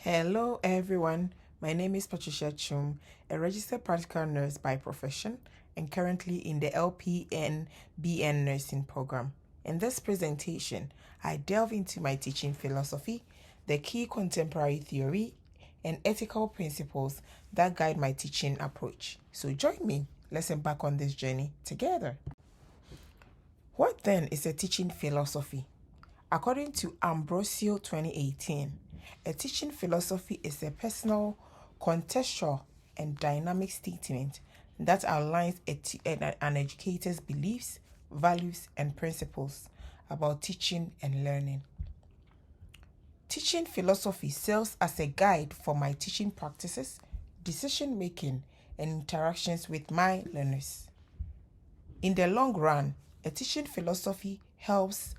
Hello everyone, my name is Patricia Chum, a registered practical nurse by profession and currently in the LPN-BN nursing program. In this presentation, I delve into my teaching philosophy, the key contemporary theory, and ethical principles that guide my teaching approach. So join me, let's embark on this journey together. What then is a teaching philosophy? According to Ambrosio 2018, a teaching philosophy is a personal, contextual, and dynamic statement that outlines an educator's beliefs, values, and principles about teaching and learning. Teaching philosophy serves as a guide for my teaching practices, decision-making, and interactions with my learners. In the long run, a teaching philosophy helps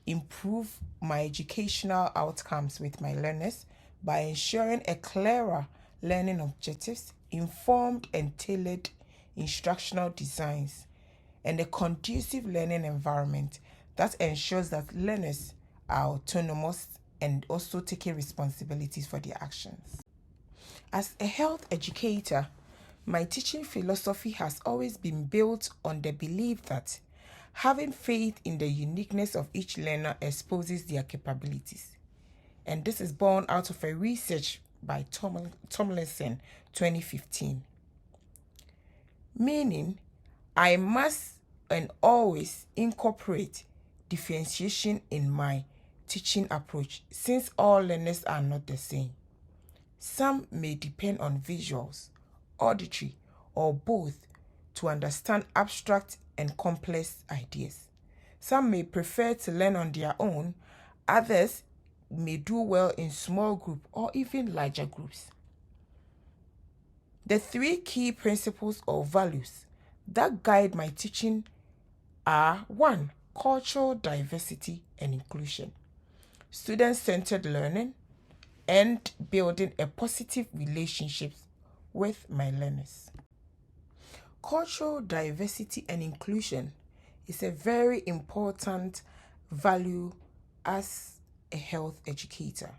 improve my educational outcomes with my learners by ensuring a clearer learning objectives, informed and tailored instructional designs, and a conducive learning environment that ensures that learners are autonomous and also taking responsibilities for their actions. As a health educator, my teaching philosophy has always been built on the belief that having faith in the uniqueness of each learner exposes their capabilities. And this is born out of a research by Tomlinson 2015. Meaning, I must and always incorporate differentiation in my teaching approach since all learners are not the same. Some may depend on visuals, auditory, or both to understand abstract and complex ideas. Some may prefer to learn on their own, others may do well in small groups or even larger groups. The three key principles or values that guide my teaching are 1. Cultural diversity and inclusion, student-centered learning, and building a positive relationship with my learners. Cultural diversity and inclusion is a very important value as a health educator.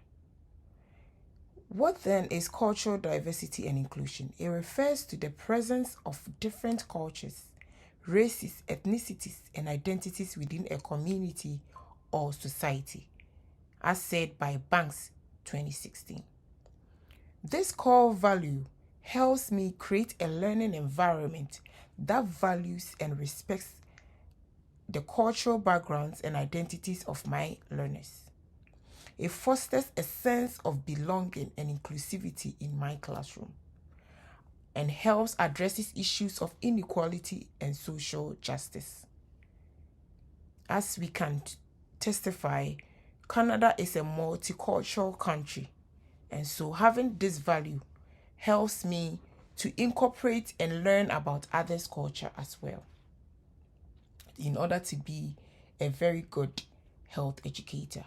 What then is cultural diversity and inclusion? It refers to the presence of different cultures, races, ethnicities, and identities within a community or society, as said by Banks 2016. This core value helps me create a learning environment that values and respects the cultural backgrounds and identities of my learners. It fosters a sense of belonging and inclusivity in my classroom and helps address issues of inequality and social justice. As we can testify, Canada is a multicultural country, and so having this value helps me to incorporate and learn about others' culture as well in order to be a very good health educator.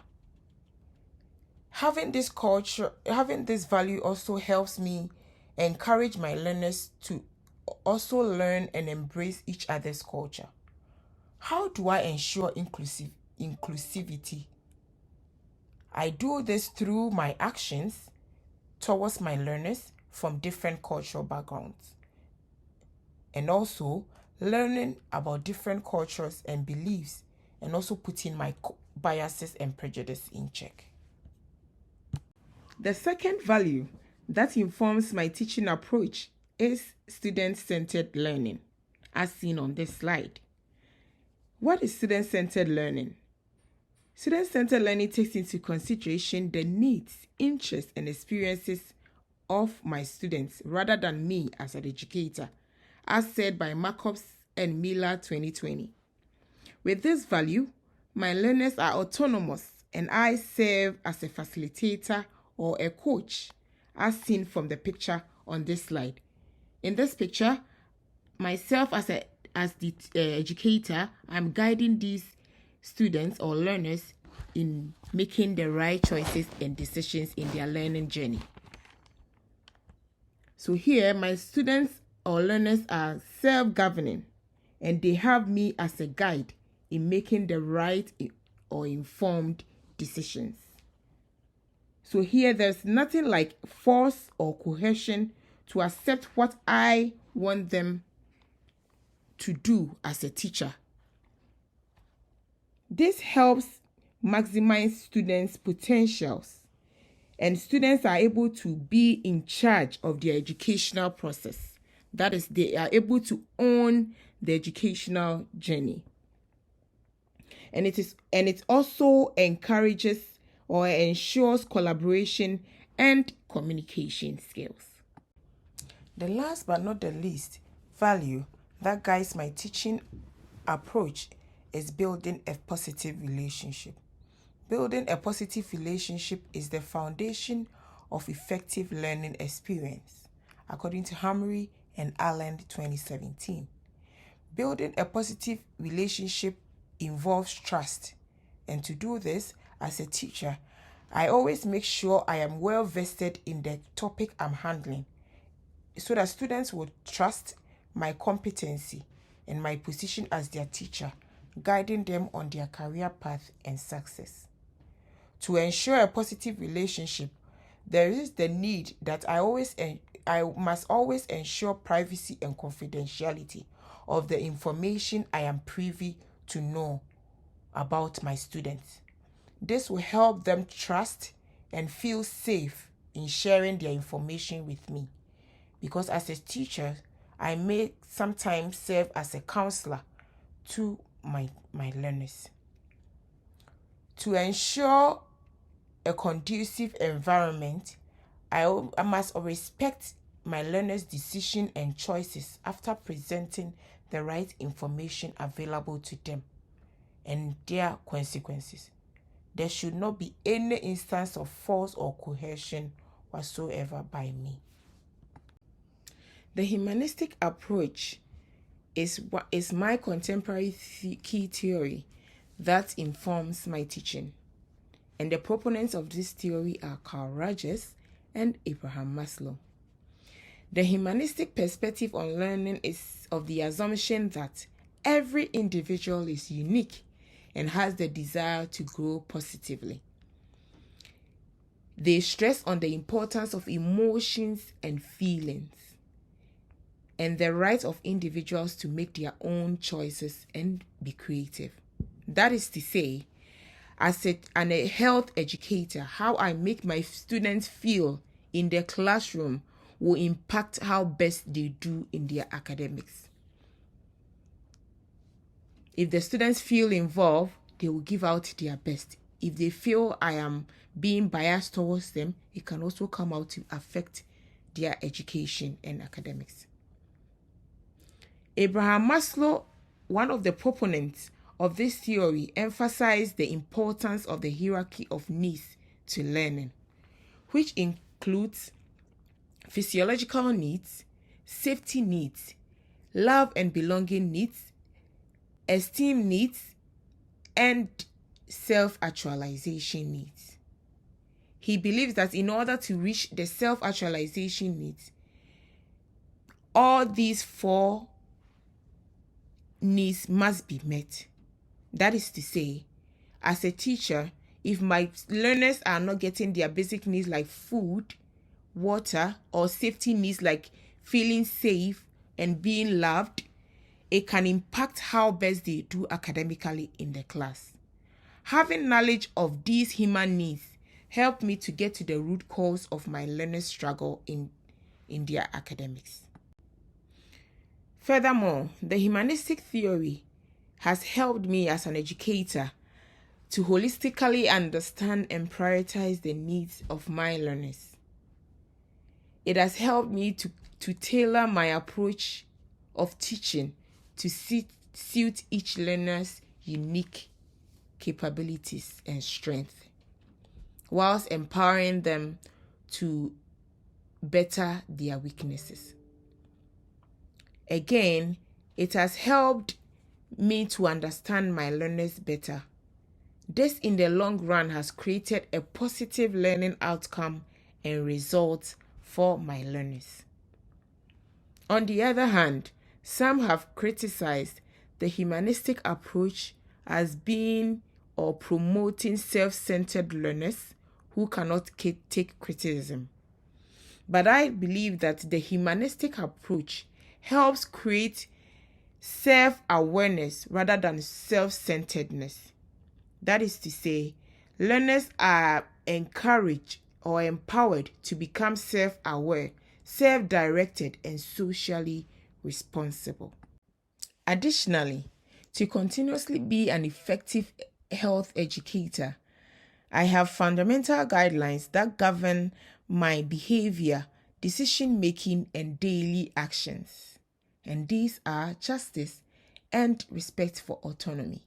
Having this value also helps me encourage my learners to also learn and embrace each other's culture. How do I ensure inclusivity? I do this through my actions towards my learners from different cultural backgrounds, and also learning about different cultures and beliefs, and also putting my biases and prejudice in check. The second value that informs my teaching approach is student-centered learning, as seen on this slide. What is student-centered learning? Student-centered learning takes into consideration the needs, interests, and experiences of my students rather than me as an educator, as said by Marcos and Miller 2020. With this value, my learners are autonomous and I serve as a facilitator or a coach, as seen from the picture on this slide. In this picture, myself as the educator, I'm guiding these students or learners in making the right choices and decisions in their learning journey. So here, my students or learners are self-governing, and they have me as a guide in making the right or informed decisions. So here there's nothing like force or coercion to accept what I want them to do as a teacher. This helps maximize students' potentials, and students are able to be in charge of their educational process. That is, they are able to own the educational journey. And it also encourages or ensures collaboration and communication skills. The last but not the least value that guides my teaching approach is building a positive relationship. Building a positive relationship is the foundation of effective learning experience, according to Hamry and Allen 2017. Building a positive relationship involves trust, and to do this, as a teacher, I always make sure I am well vested in the topic I'm handling, so that students will trust my competency and my position as their teacher, guiding them on their career path and success. To ensure a positive relationship, there is the need that I must always ensure privacy and confidentiality of the information I am privy to know about my students. This will help them trust and feel safe in sharing their information with me, because as a teacher, I may sometimes serve as a counselor to my learners. To ensure a conducive environment, I must respect my learners' decision and choices after presenting the right information available to them and their consequences. There should not be any instance of force or coercion whatsoever by me. The humanistic approach is my contemporary key theory that informs my teaching. And the proponents of this theory are Carl Rogers and Abraham Maslow. The humanistic perspective on learning is of the assumption that every individual is unique and has the desire to grow positively. They stress on the importance of emotions and feelings and the right of individuals to make their own choices and be creative. That is to say, as a health educator, how I make my students feel in their classroom will impact how best they do in their academics. If the students feel involved, they will give out their best. If they feel I am being biased towards them, it can also come out to affect their education and academics. Abraham Maslow, one of the proponents of this theory, emphasized the importance of the hierarchy of needs to learning, which includes physiological needs, safety needs, love and belonging needs, esteem needs, and self-actualization needs. He believes that in order to reach the self-actualization needs, all these 4 needs must be met. That is to say, as a teacher, if my learners are not getting their basic needs like food, water, or safety needs like feeling safe and being loved, it can impact how best they do academically in the class. Having knowledge of these human needs helped me to get to the root cause of my learners' struggle in their academics. Furthermore, the humanistic theory has helped me as an educator to holistically understand and prioritize the needs of my learners. It has helped me to tailor my approach of teaching to suit each learner's unique capabilities and strengths, whilst empowering them to better their weaknesses. Again, it has helped me to understand my learners better. This in the long run has created a positive learning outcome and results for my learners. On the other hand, some have criticized the humanistic approach as being or promoting self-centered learners who cannot take criticism. But I believe that the humanistic approach helps create self-awareness rather than self-centeredness. That is to say, learners are encouraged or empowered to become self-aware, self-directed, and socially responsible. Additionally, to continuously be an effective health educator, I have fundamental guidelines that govern my behavior, decision making, and daily actions. And these are justice and respect for autonomy.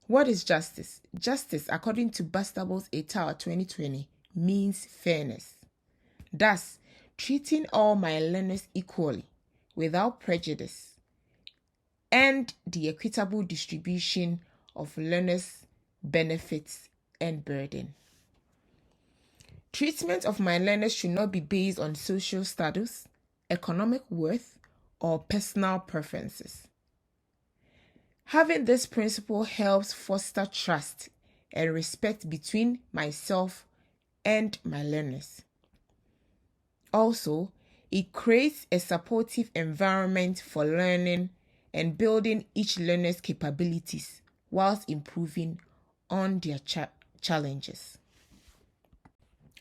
What is justice? Justice, according to Bastables et al. 2020, means fairness. Thus, treating all my learners equally, without prejudice, and the equitable distribution of learners' benefits and burden. Treatment of my learners should not be based on social status, economic worth, or personal preferences. Having this principle helps foster trust and respect between myself and my learners. Also, it creates a supportive environment for learning and building each learner's capabilities whilst improving on their challenges.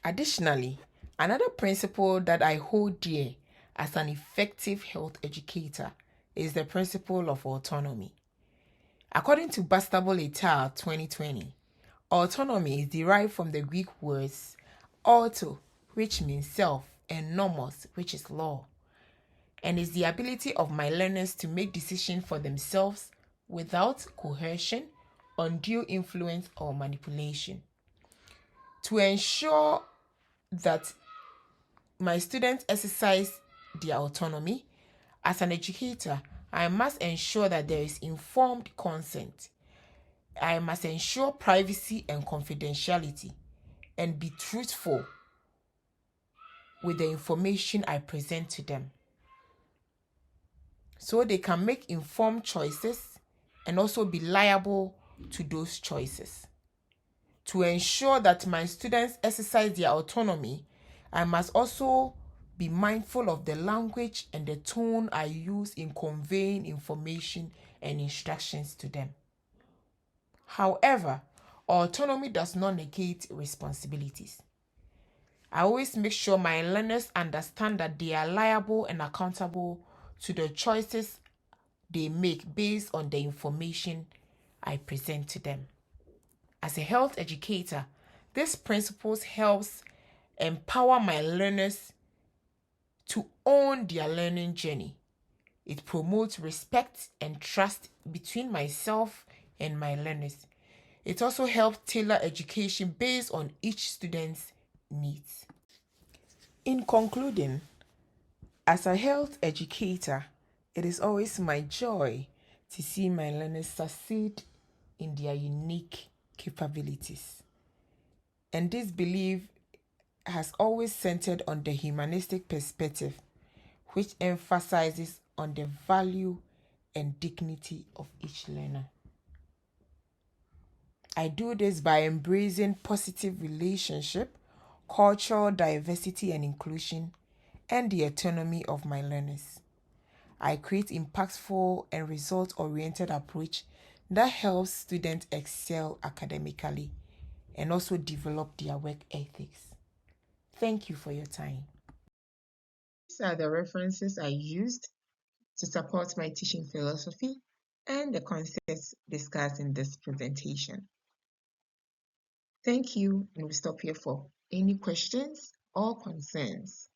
Additionally, another principle that I hold dear as an effective health educator is the principle of autonomy. According to Bastable et al. 2020, autonomy is derived from the Greek words auto, which means self, and nomos, which is law, and is the ability of my learners to make decisions for themselves without coercion, undue influence, or manipulation. To ensure that my students exercise their autonomy, as an educator, I must ensure that there is informed consent. I must ensure privacy and confidentiality and be truthful with the information I present to them, so they can make informed choices and also be liable to those choices. To ensure that my students exercise their autonomy, I must also be mindful of the language and the tone I use in conveying information and instructions to them. However, autonomy does not negate responsibilities. I always make sure my learners understand that they are liable and accountable to the choices they make based on the information I present to them. As a health educator, these principles helps empower my learners to own their learning journey. It promotes respect and trust between myself and my learners. It also helps tailor education based on each student's needs. In concluding, as a health educator, it is always my joy to see my learners succeed in their unique capabilities. And this belief has always centered on the humanistic perspective, which emphasizes on the value and dignity of each learner. I do this by embracing positive relationship, cultural diversity and inclusion, and the autonomy of my learners. I create impactful and result-oriented approach that helps students excel academically and also develop their work ethics. Thank you for your time. These are the references I used to support my teaching philosophy and the concepts discussed in this presentation. Thank you, and we stop here for any questions or concerns.